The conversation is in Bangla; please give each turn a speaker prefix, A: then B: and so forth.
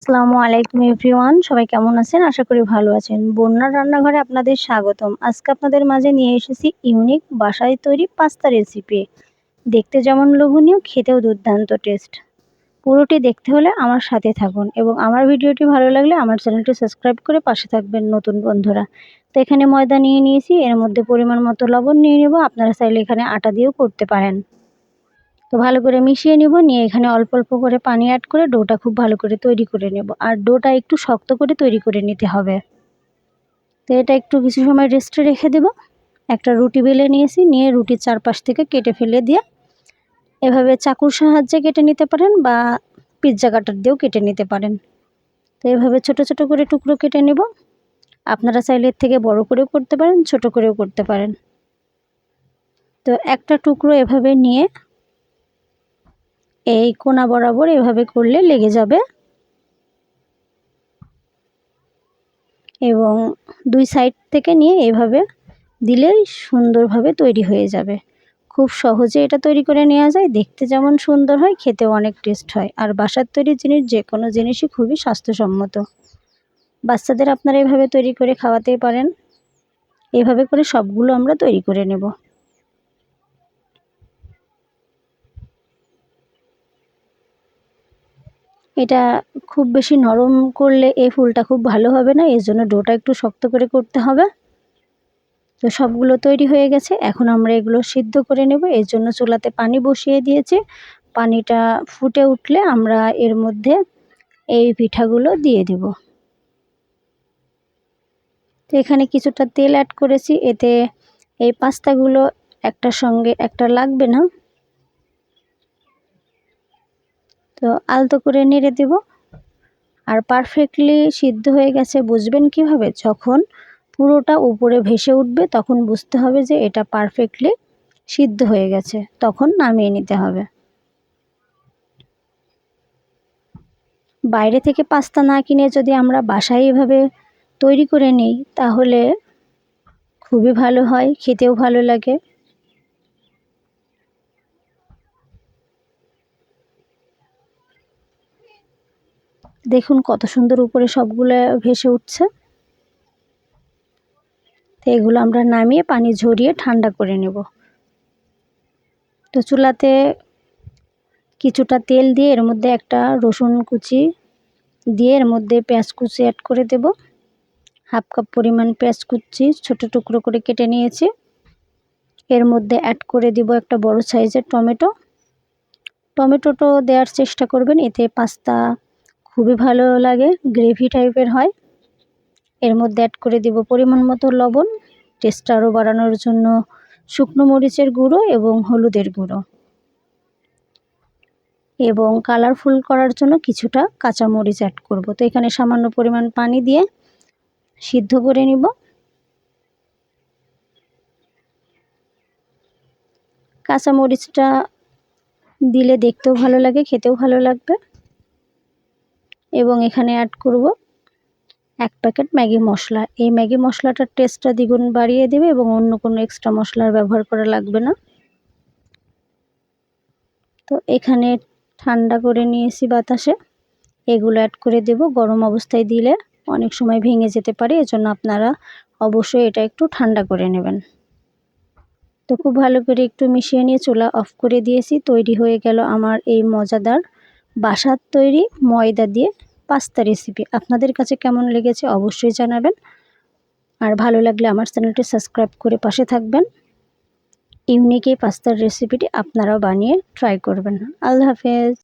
A: আসসালামু আলাইকুম এভরিওয়ান, সবাই কেমন আছেন? আশা করি ভালো আছেন। বন্যার রান্নাঘরে আপনাদের স্বাগতম। আজকে আপনাদের মাঝে নিয়ে এসেছি ইউনিক বাসায় তৈরি পাস্তা রেসিপি। দেখতে যেমন লোভনীয়, খেতেও দুর্দান্ত টেস্ট। পুরোটি দেখতে হলে আমার সাথে থাকুন এবং আমার ভিডিওটি ভালো লাগলে আমার চ্যানেলটি সাবস্ক্রাইব করে পাশে থাকবেন নতুন বন্ধুরা। তো এখানে ময়দা নিয়ে নিয়েছি, এর মধ্যে পরিমাণ মতো লবণ নিয়ে নেব। আপনারা চাইলে এখানে আটা দিয়েও করতে পারেন। তো ভালো করে মিশিয়ে নিব, নিয়ে এখানে অল্প অল্প করে পানি অ্যাড করে ডোটা খুব ভালো করে তৈরি করে নেব। আর ডোটা একটু শক্ত করে তৈরি করে নিতে হবে। তো এটা একটু কিছু সময় রেস্টে রেখে দেব। একটা রুটি বেলে নিয়েছি, নিয়ে রুটির চারপাশ থেকে কেটে ফেলে দিয়ে এভাবে চাকুর সাহায্যে কেটে নিতে পারেন বা পিৎজা কাটার দিয়েও কেটে নিতে পারেন। তো এভাবে ছোট ছোট করে টুকরো কেটে নেব। আপনারা চাইলে এর থেকে বড় করেও করতে পারেন, ছোট করেও করতে পারেন। তো একটা টুকরো এভাবে নিয়ে এই কোনা বরাবর এভাবে করলে লেগে যাবে এবং দুই সাইড থেকে নিয়ে এভাবে দিলেই সুন্দরভাবে তৈরি হয়ে যাবে। খুব সহজে এটা তৈরি করে নেওয়া যায়, দেখতে যেমন সুন্দর হয়, খেতেও অনেক টেস্ট হয়। আর বাসার তৈরি জিনিস যে কোনো জিনিসই খুবই স্বাস্থ্যসম্মত। বাচ্চাদের আপনারা এভাবে তৈরি করে খাওয়াতেই পারেন। এভাবে করে সবগুলো আমরা তৈরি করে নেব। এটা খুব বেশি নরম করলে এই ফুলটা খুব ভালো হবে না, এর জন্য ডোটা একটু শক্ত করে করতে হবে। তো সবগুলো তৈরি হয়ে গেছে, এখন আমরা এগুলো সিদ্ধ করে নেব। এর জন্য চুলাতে পানি বসিয়ে দিয়েছি। পানিটা ফুটে উঠলে আমরা এর মধ্যে এই পিঠাগুলো দিয়ে দেব। তো এখানে কিছুটা তেল অ্যাড করেছি, এতে এই পাস্তাগুলো একটার সঙ্গে একটা লাগবে না। তো আলতো করে নেড়ে দেব। আর পারফেক্টলি সিদ্ধ হয়ে গেছে বুঝবেন কিভাবে? যখন পুরোটা উপরে ভেসে উঠবে তখন বুঝতে হবে যে এটা পারফেক্টলি সিদ্ধ হয়ে গেছে, তখন নামিয়ে নিতে হবে। বাইরে থেকে পাস্তা না কিনে যদি আমরা বাসায় এভাবে তৈরি করে নিই তাহলে খুবই ভালো হয়, খেতেও ভালো লাগে। দেখুন কত সুন্দর উপরে সবগুলো ভেসে উঠছে। তো এগুলো আমরা নামিয়ে পানি ঝরিয়ে ঠান্ডা করে নেব। তো চুলাতে কিছুটা তেল দিয়ে এর মধ্যে একটা রসুন কুচি দিয়ে এর মধ্যে পেঁয়াজ কুচি অ্যাড করে দেব। হাফ কাপ পরিমাণ পেঁয়াজ কুচি ছোট টুকরো করে কেটে নিয়েছি। এর মধ্যে অ্যাড করে দিব একটা বড় সাইজের টমেটো। টমেটোটা দেওয়ার চেষ্টা করবেন, এতে পাস্তা খুবই ভালো লাগে, গ্রেভি টাইপের হয়। এর মধ্যে অ্যাড করে দিব পরিমাণ মতো লবণ, টেস্টটা আরও বাড়ানোর জন্য শুকনো মরিচের গুঁড়ো এবং হলুদের গুঁড়ো, এবং কালারফুল করার জন্য কিছুটা কাঁচা মরিচ অ্যাড করব। তো এখানে সামান্য পরিমাণ পানি দিয়ে সিদ্ধ করে নিব। কাঁচা মরিচটা দিলে দেখতেও ভালো লাগে, খেতেও ভালো লাগবে। এবং এখানে অ্যাড করব 1 প্যাকেট ম্যাগি মশলা। এই ম্যাগি মশলাটার টেস্টটা দ্বিগুণ বাড়িয়ে দেবে এবং অন্য কোনো এক্সট্রা মশলার ব্যবহার করা লাগবে না। তো এখানে ঠান্ডা করে নিয়েছি বাতাসে, এগুলো অ্যাড করে দেব। গরম অবস্থায় দিলে অনেক সময় ভেঙে যেতে পারে, এজন্য আপনারা অবশ্যই এটা একটু ঠান্ডা করে নেবেন। তো খুব ভালো করে একটু মিশিয়ে নিয়ে চুলা অফ করে দিয়েছি। তৈরি হয়ে গেল আমার এই মজাদার বাসার তৈরি ময়দা দিয়ে পাস্তা রেসিপি। আপনাদের কাছে কেমন লেগেছে অবশ্যই জানাবেন। আর ভালো লাগলে আমার চ্যানেলটি সাবস্ক্রাইব করে পাশে থাকবেন। ইউনিক এই পাস্তার রেসিপিটি আপনারাও বানিয়ে ট্রাই করবেন। আল্লাহ হাফেজ।